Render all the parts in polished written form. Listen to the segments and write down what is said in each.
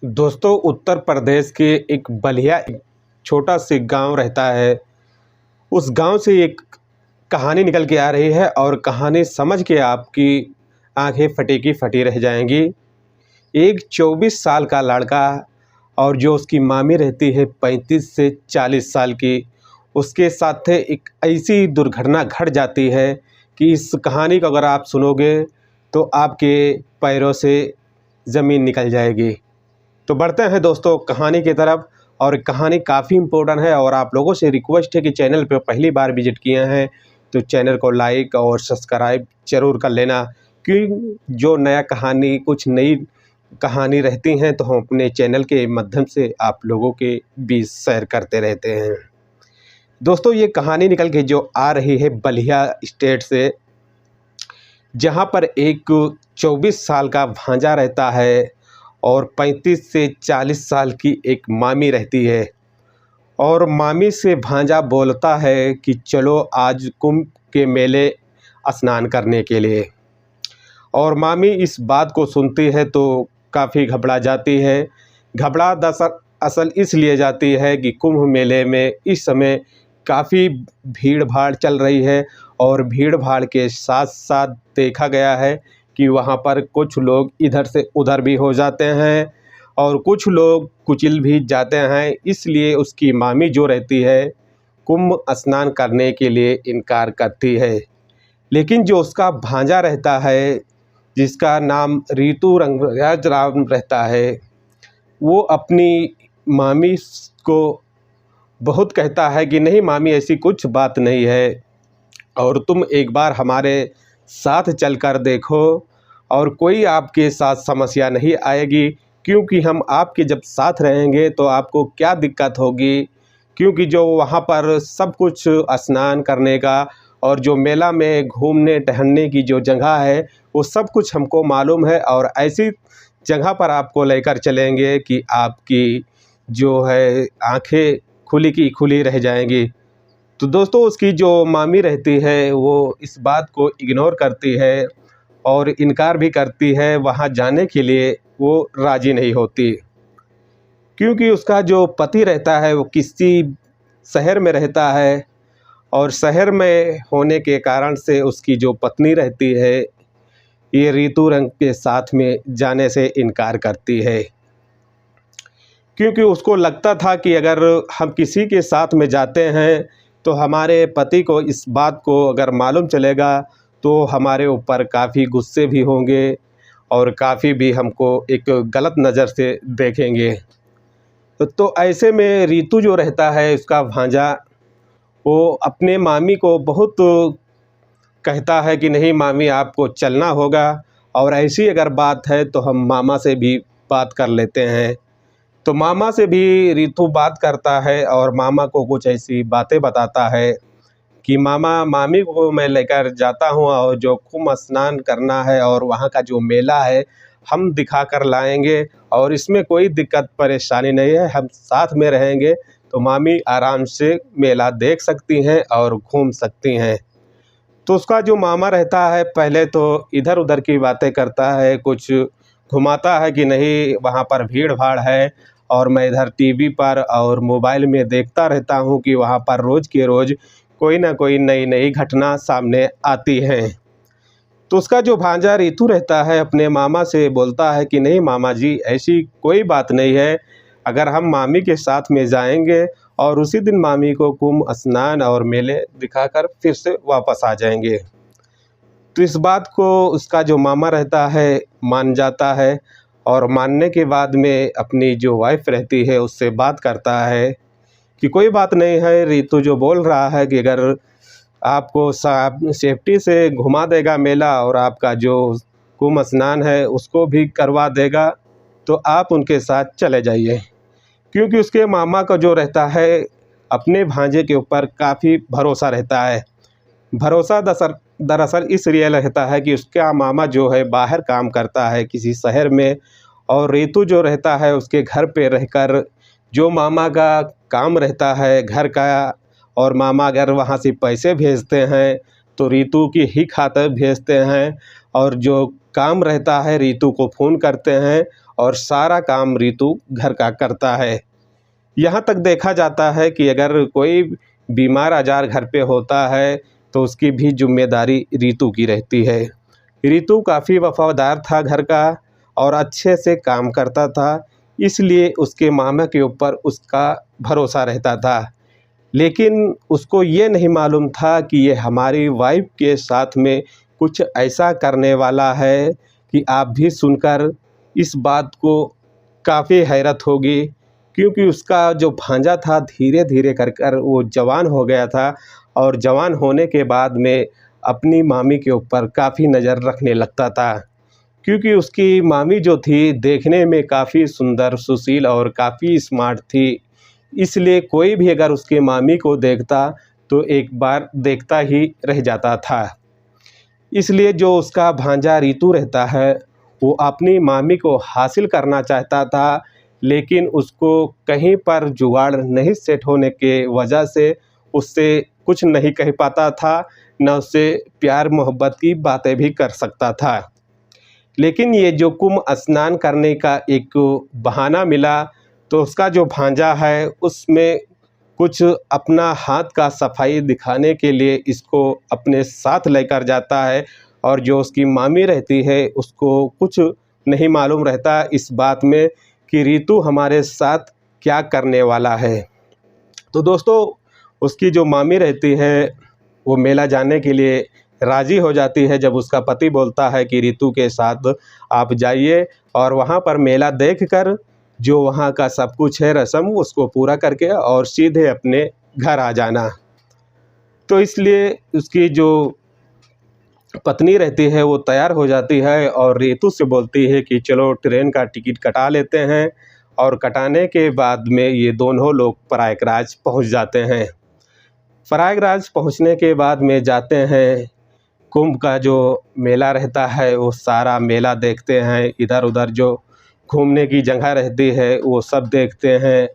दोस्तों, उत्तर प्रदेश के एक बलिया एक छोटा सी गांव रहता है। उस गांव से एक कहानी निकल के आ रही है और कहानी समझ के आपकी आंखें फटी की फटी रह जाएंगी। एक 24 साल का लड़का और जो उसकी मामी रहती है 35 से 40 साल की, उसके साथ एक ऐसी दुर्घटना घट जाती है कि इस कहानी को अगर आप सुनोगे तो आपके पैरों से ज़मीन निकल जाएगी। तो बढ़ते हैं दोस्तों कहानी की तरफ। और कहानी काफ़ी इम्पोर्टेंट है और आप लोगों से रिक्वेस्ट है कि चैनल पे पहली बार विजिट किए हैं तो चैनल को लाइक और सब्सक्राइब ज़रूर कर लेना, क्योंकि जो नया कहानी कुछ नई कहानी रहती हैं तो हम अपने चैनल के माध्यम से आप लोगों के बीच शेयर करते रहते हैं। दोस्तों, ये कहानी निकल के जो आ रही है बलिया स्टेट से, जहाँ पर एक 24 साल का भांजा रहता है और 35 से 40 साल की एक मामी रहती है। और मामी से भांजा बोलता है कि चलो आज कुंभ के मेले स्नान करने के लिए। और मामी इस बात को सुनती है तो काफ़ी घबरा जाती है। घबरा असल इसलिए जाती है कि कुंभ मेले में इस समय काफ़ी भीड़ भाड़ चल रही है और भीड़ भाड़ के साथ साथ देखा गया है कि वहाँ पर कुछ लोग इधर से उधर भी हो जाते हैं और कुछ लोग कुचल भी जाते हैं। इसलिए उसकी मामी जो रहती है कुंभ स्नान करने के लिए इनकार करती है। लेकिन जो उसका भांजा रहता है, जिसका नाम ऋतु रंगराज राम रहता है, वो अपनी मामी को बहुत कहता है कि नहीं मामी, ऐसी कुछ बात नहीं है और तुम एक बार हमारे साथ चलकर देखो और कोई आपके साथ समस्या नहीं आएगी, क्योंकि हम आपके जब साथ रहेंगे तो आपको क्या दिक्कत होगी, क्योंकि जो वहाँ पर सब कुछ स्नान करने का और जो मेला में घूमने टहलने की जो जगह है वो सब कुछ हमको मालूम है और ऐसी जगह पर आपको लेकर चलेंगे कि आपकी जो है आंखें खुली की खुली रह जाएंगी। तो दोस्तों, उसकी जो मामी रहती है वो इस बात को इग्नोर करती है और इनकार भी करती है। वहाँ जाने के लिए वो राज़ी नहीं होती, क्योंकि उसका जो पति रहता है वो किसी शहर में रहता है और शहर में होने के कारण से उसकी जो पत्नी रहती है ये ऋतु रंग के साथ में जाने से इनकार करती है, क्योंकि उसको लगता था कि अगर हम किसी के साथ में जाते हैं तो हमारे पति को इस बात को अगर मालूम चलेगा तो हमारे ऊपर काफ़ी गुस्से भी होंगे और काफ़ी भी हमको एक गलत नज़र से देखेंगे। तो ऐसे में ऋतु जो रहता है उसका भांजा, वो अपने मामी को बहुत कहता है कि नहीं मामी, आपको चलना होगा और ऐसी अगर बात है तो हम मामा से भी बात कर लेते हैं। तो मामा से भी ऋतु बात करता है और मामा को कुछ ऐसी बातें बताता है कि मामा, मामी को मैं लेकर जाता हूँ और जो कुंभ स्नान करना है और वहाँ का जो मेला है हम दिखा कर लाएंगे और इसमें कोई दिक्कत परेशानी नहीं है, हम साथ में रहेंगे तो मामी आराम से मेला देख सकती हैं और घूम सकती हैं। तो उसका जो मामा रहता है पहले तो इधर उधर की बातें करता है, कुछ घुमाता है कि नहीं वहाँ पर भीड़ भाड़ है और मैं इधर टीवी पर और मोबाइल में देखता रहता हूँ कि वहाँ पर रोज़ के रोज़ कोई ना कोई नई नई घटना सामने आती है। तो उसका जो भांजा ऋतु रहता है अपने मामा से बोलता है कि नहीं मामा जी, ऐसी कोई बात नहीं है, अगर हम मामी के साथ में जाएंगे और उसी दिन मामी को कुंभ स्नान और मेले दिखाकर फिर से वापस आ जाएंगे। तो इस बात को उसका जो मामा रहता है मान जाता है और मानने के बाद में अपनी जो वाइफ रहती है उससे बात करता है कि कोई बात नहीं है, ऋतु जो बोल रहा है कि अगर आपको सेफ्टी से घुमा देगा मेला और आपका जो कुंभ स्नान है उसको भी करवा देगा तो आप उनके साथ चले जाइए, क्योंकि उसके मामा का जो रहता है अपने भांजे के ऊपर काफ़ी भरोसा रहता है। भरोसा दरअसल इसलिए रहता है कि उसका मामा जो है बाहर काम करता है किसी शहर में और ऋतु जो रहता है उसके घर पे रहकर जो मामा का काम रहता है घर का, और मामा अगर वहाँ से पैसे भेजते हैं तो ऋतु की ही खातिर भेजते हैं और जो काम रहता है ऋतु को फ़ोन करते हैं और सारा काम रितु घर का करता है। यहाँ तक देखा जाता है कि अगर कोई बीमार आजार घर पे होता है तो उसकी भी जिम्मेदारी रितु की रहती है। रितु काफ़ी वफ़ादार था घर का और अच्छे से काम करता था, इसलिए उसके मामा के ऊपर उसका भरोसा रहता था। लेकिन उसको ये नहीं मालूम था कि ये हमारी वाइफ़ के साथ में कुछ ऐसा करने वाला है कि आप भी सुनकर इस बात को काफ़ी हैरत होगी, क्योंकि उसका जो भांजा था धीरे-धीरे कर वो जवान हो गया था और जवान होने के बाद में अपनी मामी के ऊपर काफ़ी नज़र रखने लगता था। क्योंकि उसकी मामी जो थी देखने में काफ़ी सुंदर, सुशील और काफ़ी स्मार्ट थी। इसलिए कोई भी अगर उसकी मामी को देखता तो एक बार देखता ही रह जाता था। इसलिए जो उसका भांजा रितु रहता है वो अपनी मामी को हासिल करना चाहता था, लेकिन उसको कहीं पर जुगाड़ नहीं सेट होने के वजह से उससे कुछ नहीं कह पाता था, न उससे प्यार मोहब्बत की बातें भी कर सकता था। लेकिन ये जो कुंभ स्नान करने का एक बहाना मिला तो उसका जो भांजा है उसमें कुछ अपना हाथ का सफाई दिखाने के लिए इसको अपने साथ लेकर जाता है, और जो उसकी मामी रहती है उसको कुछ नहीं मालूम रहता इस बात में कि रितु हमारे साथ क्या करने वाला है। तो दोस्तों, उसकी जो मामी रहती है वो मेला जाने के लिए राज़ी हो जाती है जब उसका पति बोलता है कि रितु के साथ आप जाइए और वहाँ पर मेला देखकर जो वहाँ का सब कुछ है रस्म उसको पूरा करके और सीधे अपने घर आ जाना। तो इसलिए उसकी जो पत्नी रहती है वो तैयार हो जाती है और रितु से बोलती है कि चलो ट्रेन का टिकट कटा लेते हैं, और कटाने के बाद में ये दोनों लोग प्रयागराज पहुंच जाते हैं। प्रयागराज पहुंचने के बाद में जाते हैं, कुंभ का जो मेला रहता है वो सारा मेला देखते हैं, इधर उधर जो घूमने की जगह रहती है वो सब देखते हैं।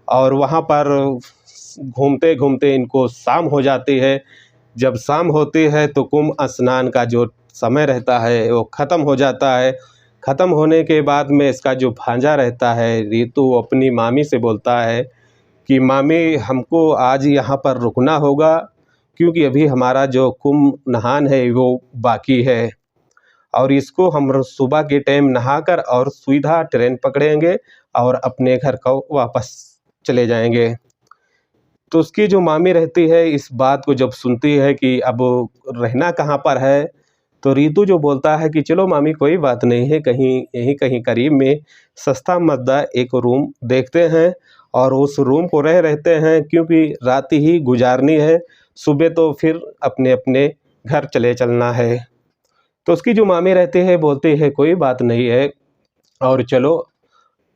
और वहाँ पर घूमते घूमते इनको शाम हो जाती है। जब शाम होती है तो कुंभ स्नान का जो समय रहता है वो ख़त्म हो जाता है। ख़त्म होने के बाद में इसका जो भांजा रहता है रितु अपनी मामी से बोलता है कि मामी हमको आज यहाँ पर रुकना होगा, क्योंकि अभी हमारा जो कुंभ नहान है वो बाकी है, और इसको हम सुबह के टाइम नहाकर और सीधा ट्रेन पकड़ेंगे और अपने घर को वापस चले जाएंगे। तो उसकी जो मामी रहती है इस बात को जब सुनती है कि अब रहना कहाँ पर है, तो रितु जो बोलता है कि चलो मामी कोई बात नहीं है, कहीं यहीं कहीं करीब में सस्ता मद्दा एक रूम देखते हैं और उस रूम को रहते हैं, क्योंकि रात ही गुजारनी है, सुबह तो फिर अपने अपने घर चले चलना है। तो उसकी जो मामी रहती है बोलती है कोई बात नहीं है, और चलो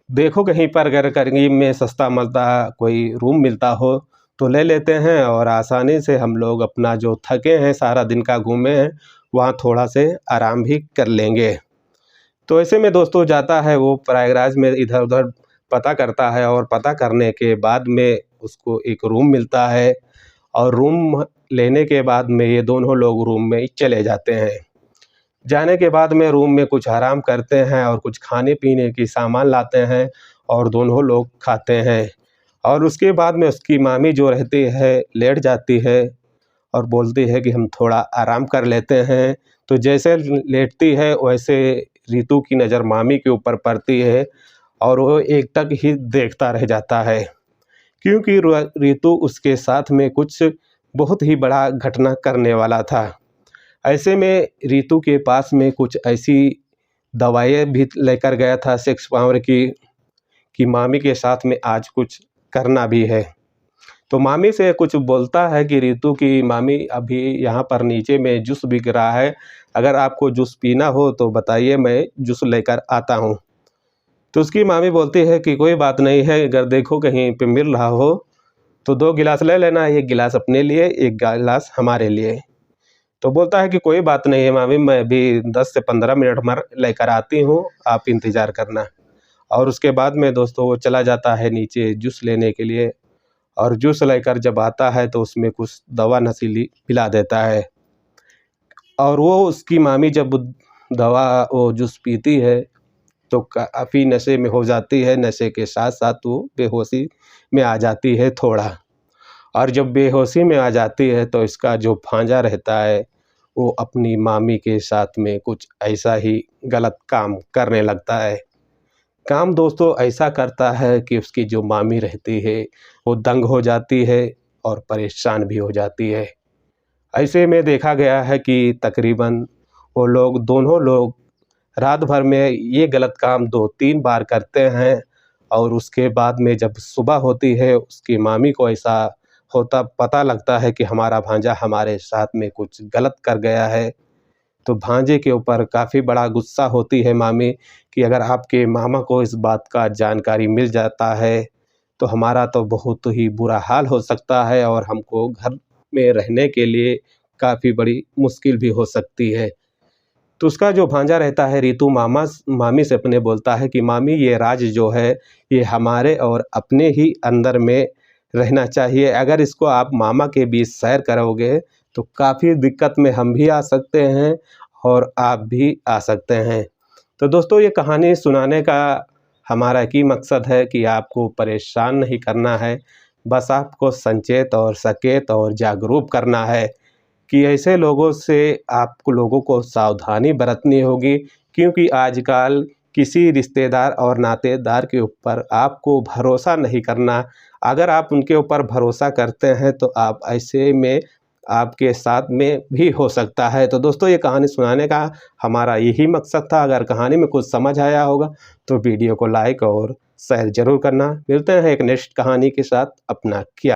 देखो कहीं पर अगर करीब में सस्ता मद्दा कोई रूम मिलता हो तो ले लेते हैं, और आसानी से हम लोग अपना जो थके हैं सारा दिन का घूमे हैं वहाँ थोड़ा से आराम भी कर लेंगे। तो ऐसे में दोस्तों जाता है वो प्रयागराज में इधर उधर पता करता है, और पता करने के बाद में उसको एक रूम मिलता है, और रूम लेने के बाद में ये दोनों लोग रूम में चले जाते हैं। जाने के बाद में रूम में कुछ आराम करते हैं और कुछ खाने पीने की सामान लाते हैं और दोनों लोग खाते हैं, और उसके बाद में उसकी मामी जो रहती है लेट जाती है और बोलती है कि हम थोड़ा आराम कर लेते हैं। तो जैसे लेटती है वैसे रितु की नज़र मामी के ऊपर पड़ती है और वो एकटक ही देखता रह जाता है, क्योंकि रितु उसके साथ में कुछ बहुत ही बड़ा घटना करने वाला था। ऐसे में रितु के पास में कुछ ऐसी दवाइयाँ भी लेकर गया था सेक्स पावर की, कि मामी के साथ में आज कुछ करना भी है। तो मामी से कुछ बोलता है कि रितु की मामी अभी यहाँ पर नीचे में जूस बिक रहा है, अगर आपको जूस पीना हो तो बताइए, मैं जूस लेकर आता हूँ। तो उसकी मामी बोलती है कि कोई बात नहीं है, अगर देखो कहीं पे मिल रहा हो तो 2 गिलास ले लेना, 1 गिलास अपने लिए 1 गिलास हमारे लिए। तो बोलता है कि कोई बात नहीं है मामी, मैं अभी 10 से 15 मिनट में लेकर आती हूँ, आप इंतज़ार करना। और उसके बाद में दोस्तों वो चला जाता है नीचे जूस लेने के लिए, और जूस लेकर जब आता है तो उसमें कुछ दवा नशीली पिला देता है, और वो उसकी मामी जब दवा वो जूस पीती है तो काफ़ी नशे में हो जाती है, नशे के साथ साथ वो बेहोशी में आ जाती है थोड़ा। और जब बेहोशी में आ जाती है तो इसका जो भांजा रहता है वो अपनी मामी के साथ में कुछ ऐसा ही गलत काम करने लगता है। काम दोस्तों ऐसा करता है कि उसकी जो मामी रहती है वो दंग हो जाती है और परेशान भी हो जाती है। ऐसे में देखा गया है कि तकरीबन वो लोग दोनों लोग रात भर में ये गलत काम 2-3 बार करते हैं और उसके बाद में जब सुबह होती है उसकी मामी को ऐसा होता पता लगता है कि हमारा भांजा हमारे साथ में कुछ गलत कर गया है। तो भांजे के ऊपर काफ़ी बड़ा गुस्सा होती है मामी कि अगर आपके मामा को इस बात का जानकारी मिल जाता है तो हमारा तो बहुत ही बुरा हाल हो सकता है और हमको घर में रहने के लिए काफ़ी बड़ी मुश्किल भी हो सकती है। तो उसका जो भांजा रहता है रितु मामी से अपने बोलता है कि मामी ये राज जो है ये हमारे और अपने ही अंदर में रहना चाहिए। अगर इसको आप मामा के बीच सैर करोगे तो काफ़ी दिक्कत में हम भी आ सकते हैं और आप भी आ सकते हैं। तो दोस्तों ये कहानी सुनाने का हमारा एक ही मकसद है कि आपको परेशान नहीं करना है, बस आपको संचेत और सचेत और जागरूक करना है कि ऐसे लोगों से आपको लोगों को सावधानी बरतनी होगी, क्योंकि आजकल किसी रिश्तेदार और नातेदार के ऊपर आपको भरोसा नहीं करना। अगर आप उनके ऊपर भरोसा करते हैं तो आप ऐसे में आपके साथ में भी हो सकता है। तो दोस्तों ये कहानी सुनाने का हमारा यही मकसद था। अगर कहानी में कुछ समझ आया होगा तो वीडियो को लाइक और शेयर ज़रूर करना। मिलते हैं एक नेक्स्ट कहानी के साथ। अपना ख्याल